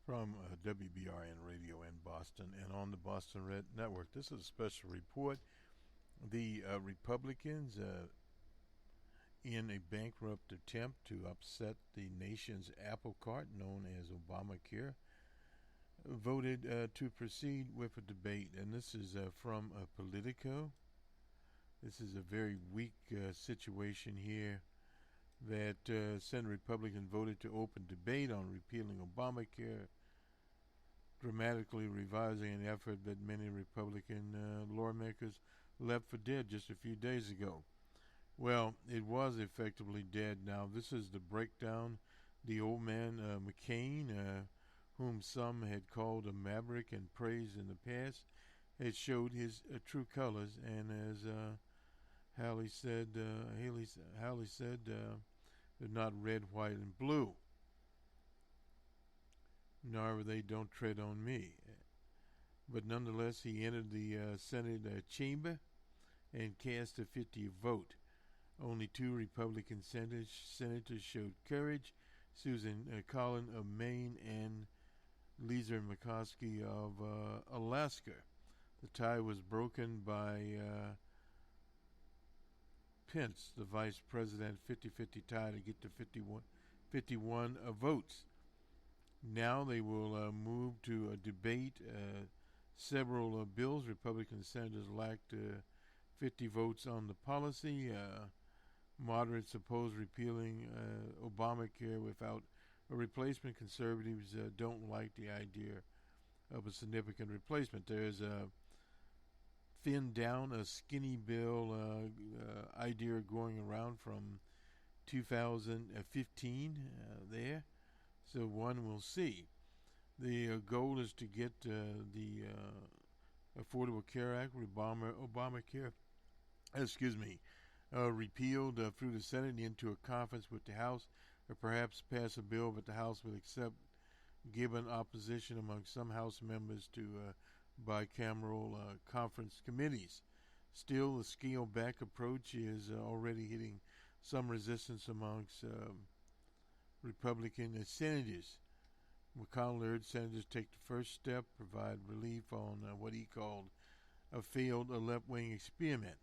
from WBRNRadio in Boston and on the Boston Red Network. This is a special report. The Republicans, in a bankrupt attempt to upset the nation's apple cart known as Obamacare, voted to proceed with a debate. And this is from Politico. This is a very weak situation here that Senate Republicans voted to open debate on repealing Obamacare, dramatically revising an effort that many Republican lawmakers left for dead just a few days ago. Well, it was effectively dead. Now, this is the breakdown. The old man, McCain, whom some had called a maverick and praised in the past, had showed his true colors, and as Haley said, they're not red, white, and blue. Nor they don't tread on me. But nonetheless, he entered the Senate chamber and cast a 50 vote. Only two Republican senators showed courage: Susan Collins of Maine and Lisa Murkowski of Alaska. The tie was broken by Pence, the Vice President, 50-50 tie to get to 51 votes. Now they will move to a debate several bills. Republican senators lacked 50 votes on the policy. Moderates oppose repealing Obamacare without a replacement. Conservatives don't like the idea of a significant replacement. There's a thin down, a skinny bill idea going around from 2015 there. So one will see. The goal is to get the Affordable Care Act, Obamacare, repealed through the Senate into a conference with the House, or perhaps pass a bill that the House would accept, given opposition among some House members to bicameral conference committees. Still, the scale-back approach is already hitting some resistance amongst Republican senators. McConnell urged senators to take the first step, provide relief on what he called a failed left-wing experiment.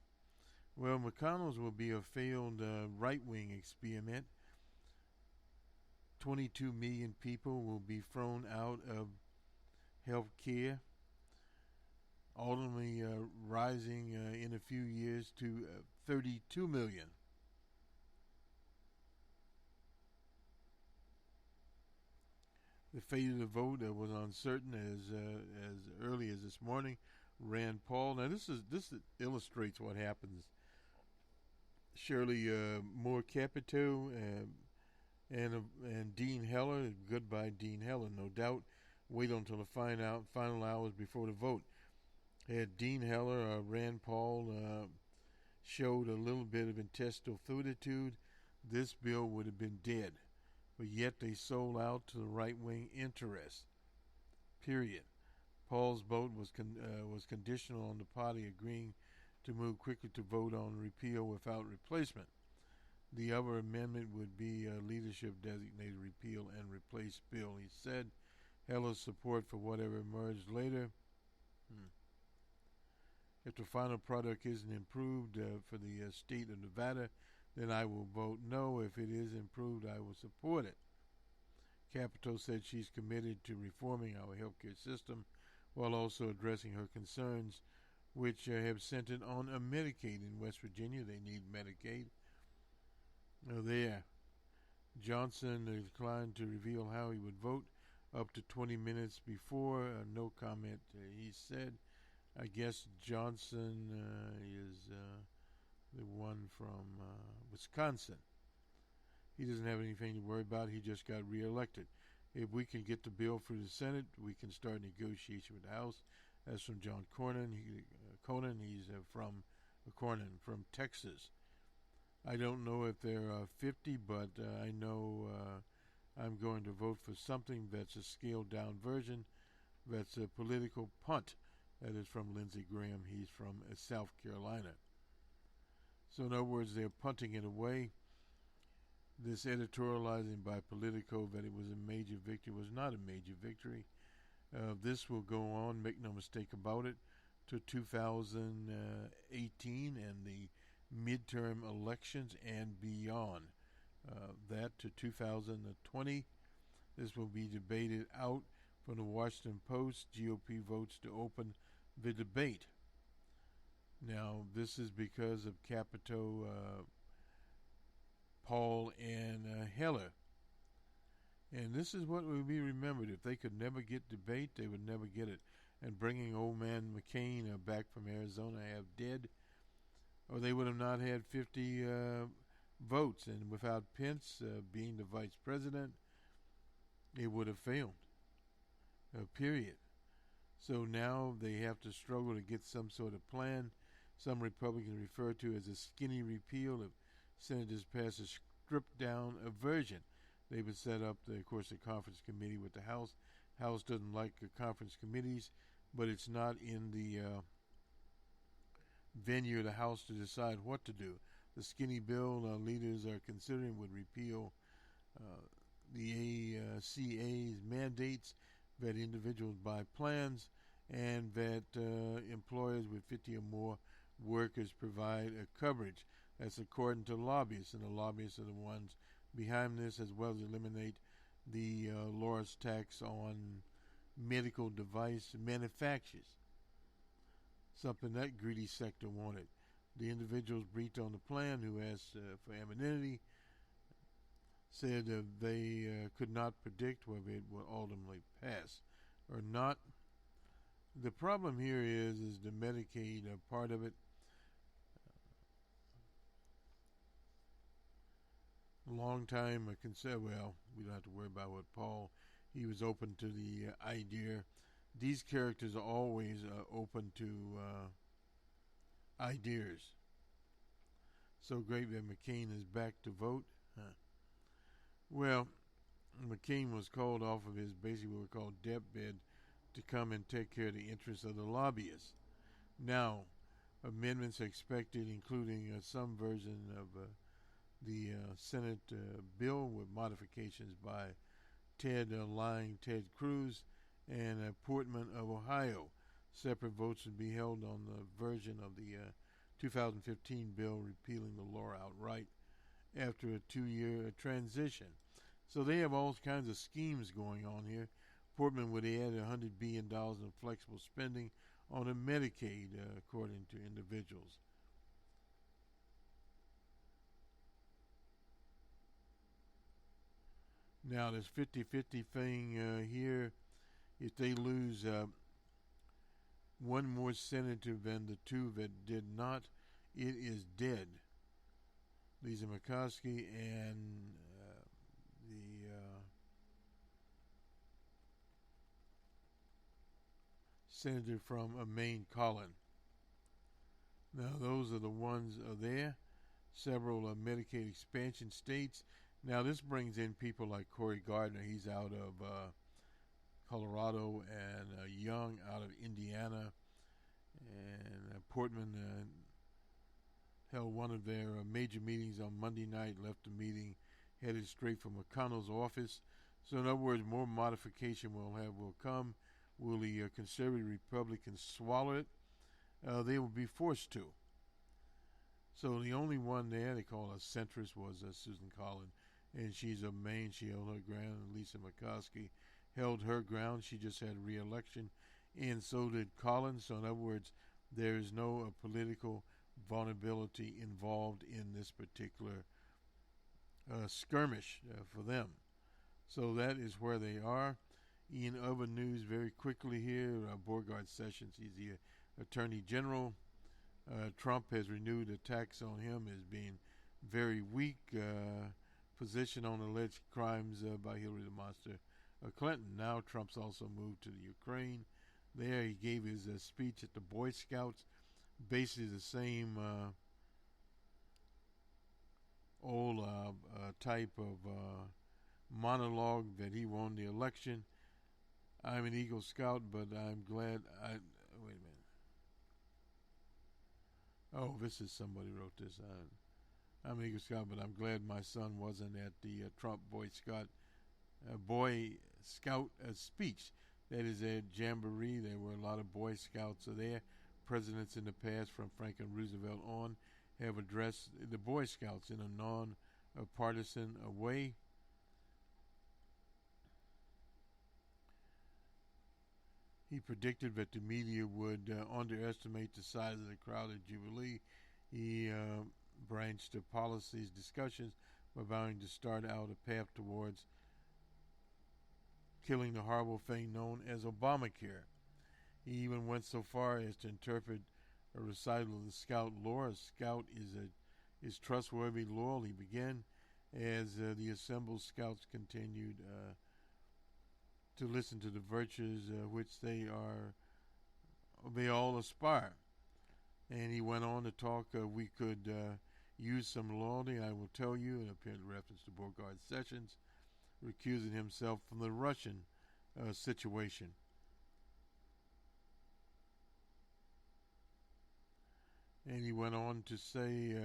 Well, McConnell's will be a failed right-wing experiment. 22 million people will be thrown out of health care, ultimately rising in a few years to 32 million. The fate of the vote was uncertain as early as this morning. Rand Paul. Now this illustrates what happens. Shirley Moore Capito and Dean Heller. Goodbye, Dean Heller. No doubt. Wait until the final hours before the vote. Had Dean Heller, Rand Paul showed a little bit of intestinal fortitude, this bill would have been dead. But yet they sold out to the right-wing interest. Period. Paul's vote was conditional on the party agreeing to move quickly to vote on repeal without replacement. The other amendment would be a leadership-designated repeal and replace bill. He said Heller's support for whatever emerged later. If the final product isn't improved for the state of Nevada, then I will vote no. If it is improved, I will support it. Capito said she's committed to reforming our healthcare system while also addressing her concerns, which have centered on Medicaid in West Virginia. They need Medicaid. There. Johnson declined to reveal how he would vote up to 20 minutes before. No comment, he said. I guess Johnson is the one from Wisconsin. He doesn't have anything to worry about. He just got reelected. If we can get the bill through the Senate, we can start negotiation with the House. That's from John Cornyn. He's from Texas. I don't know if there are 50, but I know I'm going to vote for something that's a scaled-down version. That's a political punt. That is from Lindsey Graham. He's from South Carolina. So in other words, they're punting it away. This editorializing by Politico that it was a major victory was not a major victory. This will go on, make no mistake about it, to 2018 and the midterm elections and beyond. That to 2020. This will be debated out from the Washington Post. GOP votes to open the debate. Now, this is because of Capito, Paul, and Heller. And this is what will be remembered. If they could never get debate, they would never get it. And bringing old man McCain back from Arizona half dead, or they would have not had 50 votes. And without Pence being the vice president, it would have failed. Period. So now they have to struggle to get some sort of plan. Some Republicans refer to as a skinny repeal if senators pass a stripped down version. They would set up, of course, a conference committee with the House. House doesn't like conference committees, but it's not in the venue of the House to decide what to do. The skinny bill leaders are considering would repeal the ACA's mandates that individuals buy plans and that employers with 50 or more workers provide coverage. That's according to lobbyists, and the lobbyists are the ones behind this, as well as eliminate the Loras tax on medical device manufacturers, something that greedy sector wanted. The individuals briefed on the plan who asked for anonymity said they could not predict whether it will ultimately pass or not. The problem here is the Medicaid part of it. Long time well, we don't have to worry about what Paul, he was open to the idea. These characters are always open to ideas. So great that McCain is back to vote. Well, McCain was called off of his basically what we call deathbed to come and take care of the interests of the lobbyists. Now, amendments are expected, including some version of the Senate bill with modifications by Ted Cruz and Portman of Ohio. Separate votes would be held on the version of the 2015 bill repealing the law outright after a 2-year transition. So they have all kinds of schemes going on here. Portman would add $100 billion in flexible spending on a Medicaid, according to individuals. Now, this 50-50 thing here, if they lose one more senator than the two that did not, it is dead. Lisa Murkowski and the senator from Maine, Colin. Now, those are the ones there. Several Medicaid expansion states. Now, this brings in people like Cory Gardner. He's out of Colorado, and Young out of Indiana. And Portman held one of their major meetings on Monday night, left the meeting headed straight from McConnell's office. So, in other words, more modification will come. Will the conservative Republicans swallow it? They will be forced to. So the only one there, they call a centrist, was Susan Collins, and she's of Maine. She held her ground. Lisa Murkowski held her ground. She just had re-election, and so did Collins. So in other words, there is no political vulnerability involved in this particular skirmish for them. So that is where they are. In other news, very quickly here, Beauregard Sessions, he's the Attorney General. Trump has renewed attacks on him as being very weak. Position on alleged crimes by Hillary the Monster Clinton. Now Trump's also moved to the Ukraine. There he gave his speech at the Boy Scouts. Basically the same old type of monologue that he won the election. I'm an Eagle Scout, but I'm glad wait a minute. Oh, this is somebody wrote this. I'm an Eagle Scout, but I'm glad my son wasn't at the Trump Boy Scout speech. That is a jamboree. There were a lot of Boy Scouts there. Presidents in the past, from Franklin Roosevelt on, have addressed the Boy Scouts in a non-partisan way. He predicted that the media would underestimate the size of the crowd at Jubilee. He branched the policies discussions by vowing to start out a path towards killing the horrible thing known as Obamacare. He even went so far as to interpret a recital of the Scout lore. A Scout is trustworthy, loyal. He began as the assembled Scouts continued to listen to the virtues which they all aspire. And he went on to talk, we could use some loyalty. I will tell you, in apparent reference to Beauregard Sessions, recusing himself from the Russian situation. And he went on to say,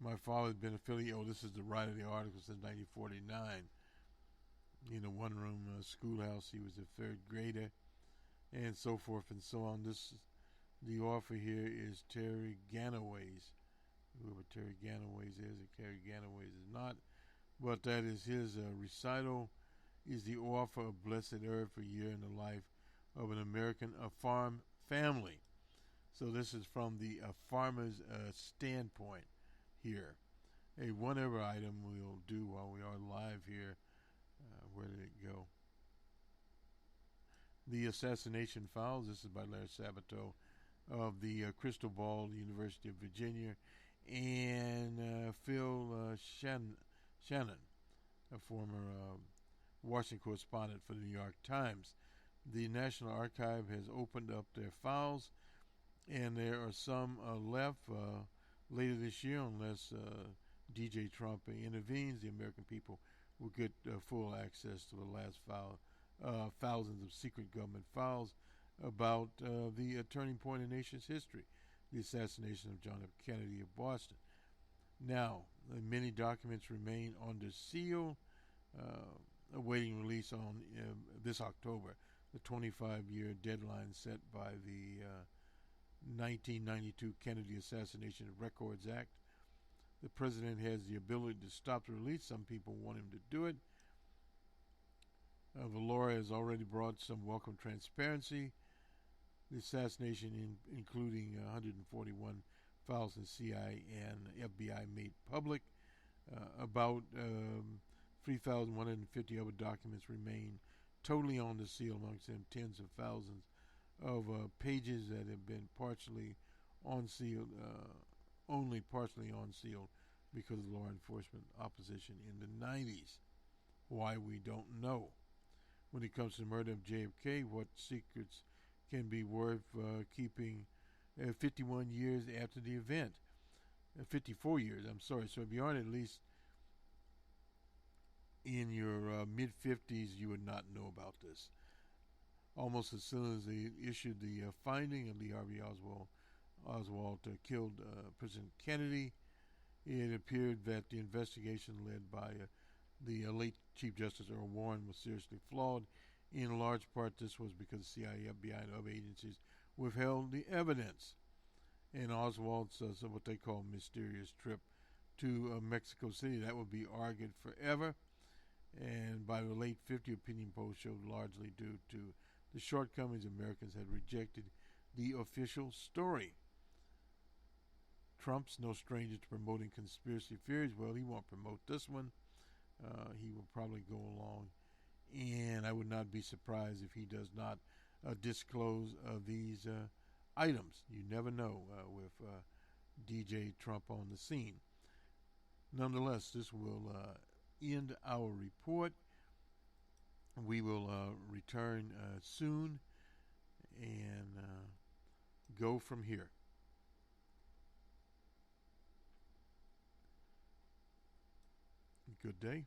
my father had been affiliated, this is the writer of the article, since 1949. In a one-room schoolhouse, he was a third grader, and so forth and so on. The author here is Terry Ganaways. Whoever Terry Ganaways is, or Terry Ganaways is not, but that is his recital. Is the author of Blessed Earth, a year in the life of an American farm family. So this is from the farmer's standpoint here. A one-ever item we'll do while we are live here. Where did it go? The Assassination Files. This is by Larry Sabato of the Crystal Ball, University of Virginia, and Phil Shannon, a former Washington correspondent for the New York Times. The National Archive has opened up their files, and there are some left later this year, unless DJ Trump intervenes. The American people will get full access to the last thousands of secret government files about the turning point in the nation's history, the assassination of John F. Kennedy of Boston. Now, many documents remain under seal, awaiting release on this October, the 25-year deadline set by the 1992 Kennedy Assassination Records Act. The president has the ability to stop the release. Some people want him to do it. Valora has already brought some welcome transparency. The assassination, including 141 files the CIA and FBI made public. About 3,150 other documents remain totally on the seal, amongst them tens of thousands of pages that have been partially unsealed, only partially unsealed because of law enforcement opposition in the 90s. Why, we don't know. When it comes to the murder of JFK, what secrets can be worth keeping 51 years after the event? 54 years, I'm sorry. So if you aren't at least in your mid-50s, you would not know about this. Almost as soon as they issued the finding of Lee Harvey Oswald killed President Kennedy, it appeared that the investigation led by the late Chief Justice Earl Warren was seriously flawed. In large part, this was because the CIA, FBI, and other agencies withheld the evidence. And Oswald's what they call mysterious trip to Mexico City, that would be argued forever. And by the late 50s, opinion polls showed largely due to the shortcomings, Americans had rejected the official story. Trump's no stranger to promoting conspiracy theories. Well, he won't promote this one. He will probably go along, and I would not be surprised if he does not disclose these items. You never know with DJ Trump on the scene. Nonetheless, this will end our report. We will return soon and go from here. Good day.